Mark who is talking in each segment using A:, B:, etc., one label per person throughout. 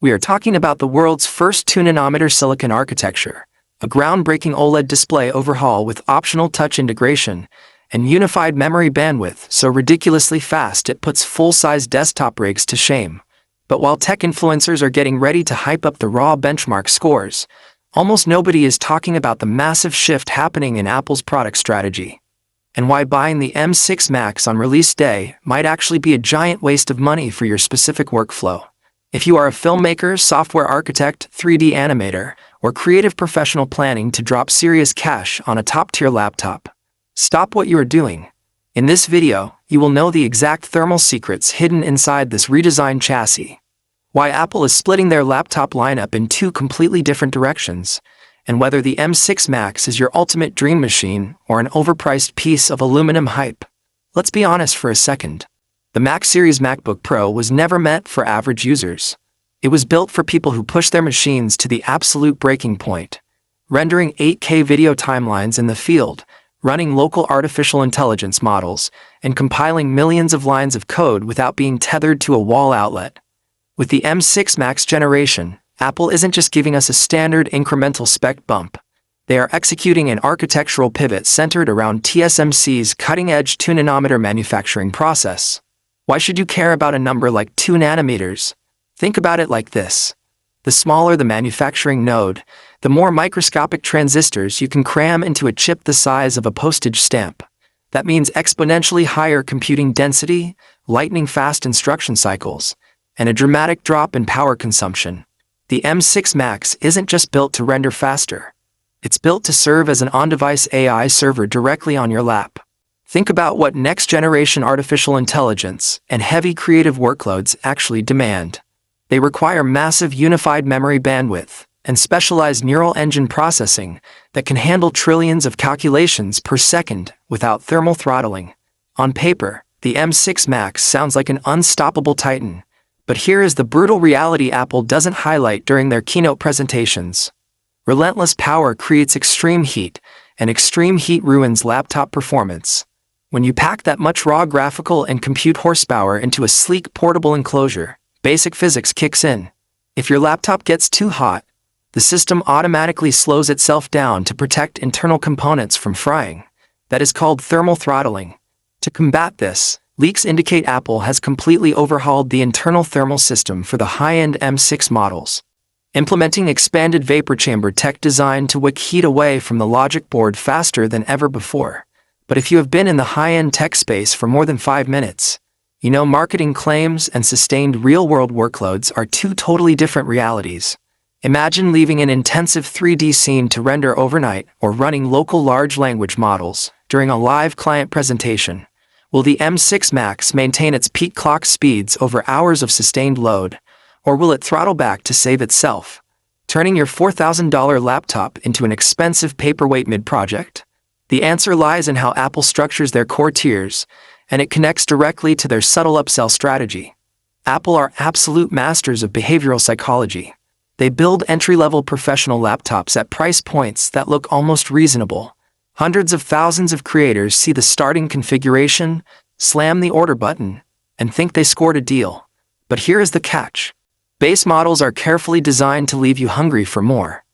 A: We are talking about the world's first 2-nanometer silicon architecture, a groundbreaking OLED display overhaul with optional touch integration, and unified memory bandwidth so ridiculously fast it puts full-size desktop rigs to shame. But while tech influencers are getting ready to hype up the raw benchmark scores, almost nobody is talking about the massive shift happening in Apple's product strategy, and why buying the M6 Max on release day might actually be a giant waste of money for your specific workflow. If you are a filmmaker, software architect, 3D animator, or creative professional planning to drop serious cash on a top-tier laptop, stop what you are doing. In this video, you will know the exact thermal secrets hidden inside this redesigned chassis, why Apple is splitting their laptop lineup in two completely different directions, and whether the M6 Max is your ultimate dream machine or an overpriced piece of aluminum hype. Let's be honest for a second. The Mac series MacBook Pro was never meant for average users. It was built for people who push their machines to the absolute breaking point, rendering 8K video timelines in the field, running local artificial intelligence models, and compiling millions of lines of code without being tethered to a wall outlet. With the M6 Max generation, Apple isn't just giving us a standard incremental spec bump. They are executing an architectural pivot centered around TSMC's cutting-edge 2-nanometer manufacturing process. Why should you care about a number like 2 nanometers? Think about it like this. The smaller the manufacturing node, the more microscopic transistors you can cram into a chip the size of a postage stamp. That means exponentially higher computing density, lightning-fast instruction cycles, and a dramatic drop in power consumption. The M6 Max isn't just built to render faster. It's built to serve as an on-device AI server directly on your lap. Think about what next-generation artificial intelligence and heavy creative workloads actually demand. They require massive unified memory bandwidth and specialized neural engine processing that can handle trillions of calculations per second without thermal throttling. On paper, the M6 Max sounds like an unstoppable titan, but here is the brutal reality Apple doesn't highlight during their keynote presentations. Relentless power creates extreme heat, and extreme heat ruins laptop performance. When you pack that much raw graphical and compute horsepower into a sleek portable enclosure, basic physics kicks in. If your laptop gets too hot, the system automatically slows itself down to protect internal components from frying. That is called thermal throttling. To combat this, leaks indicate Apple has completely overhauled the internal thermal system for the high-end M6 models, implementing expanded vapor chamber tech designed to wick heat away from the logic board faster than ever before. But if you have been in the high-end tech space for more than 5 minutes, you know marketing claims and sustained real-world workloads are two totally different realities. Imagine leaving an intensive 3D scene to render overnight or running local large language models during a live client presentation. Will the M6 Max maintain its peak clock speeds over hours of sustained load, or will it throttle back to save itself, turning your $4,000 laptop into an expensive paperweight mid-project? The answer lies in how Apple structures their core tiers, and it connects directly to their subtle upsell strategy. Apple are absolute masters of behavioral psychology. They build entry-level professional laptops at price points that look almost reasonable. Hundreds of thousands of creators see the starting configuration, slam the order button, and think they scored a deal. But here is the catch. Base models are carefully designed to leave you hungry for more.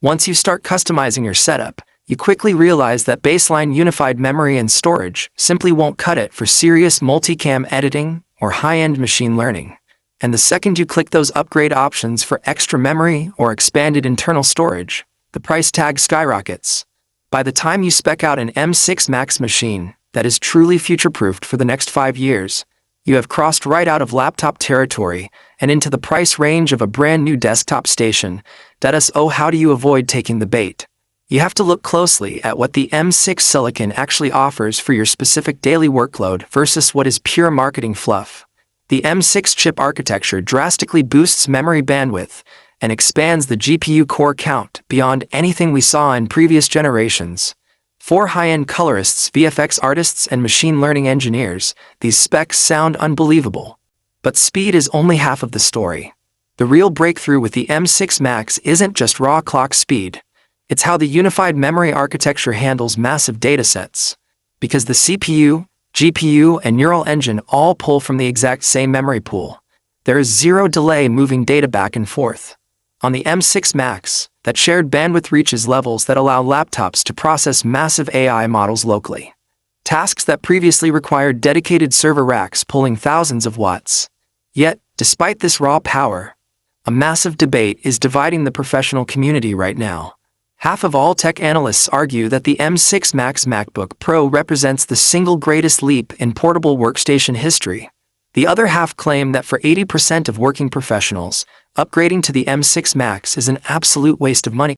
A: Once you start customizing your setup, you quickly realize that baseline unified memory and storage simply won't cut it for serious multicam editing or high-end machine learning. And the second you click those upgrade options for extra memory or expanded internal storage, the price tag skyrockets. By the time you spec out an M6 Max machine that is truly future-proofed for the next 5 years, you have crossed right out of laptop territory and into the price range of a brand new desktop station. How do you avoid taking the bait? You have to look closely at what the M6 Silicon actually offers for your specific daily workload versus what is pure marketing fluff. The M6 chip architecture drastically boosts memory bandwidth and expands the GPU core count beyond anything we saw in previous generations. For high-end colorists, VFX artists, and machine learning engineers, these specs sound unbelievable. But speed is only half of the story. The real breakthrough with the M6 Max isn't just raw clock speed. It's how the unified memory architecture handles massive datasets. Because the CPU, GPU, and neural engine all pull from the exact same memory pool, There is zero delay moving data back and forth. On the M6 Max, that shared bandwidth reaches levels that allow laptops to process massive AI models locally. Tasks that previously required dedicated server racks pulling thousands of watts. Yet, despite this raw power, a massive debate is dividing the professional community right now. Half of all tech analysts argue that the M6 Max MacBook Pro represents the single greatest leap in portable workstation history. The other half claim that for 80% of working professionals, upgrading to the M6 Max is an absolute waste of money.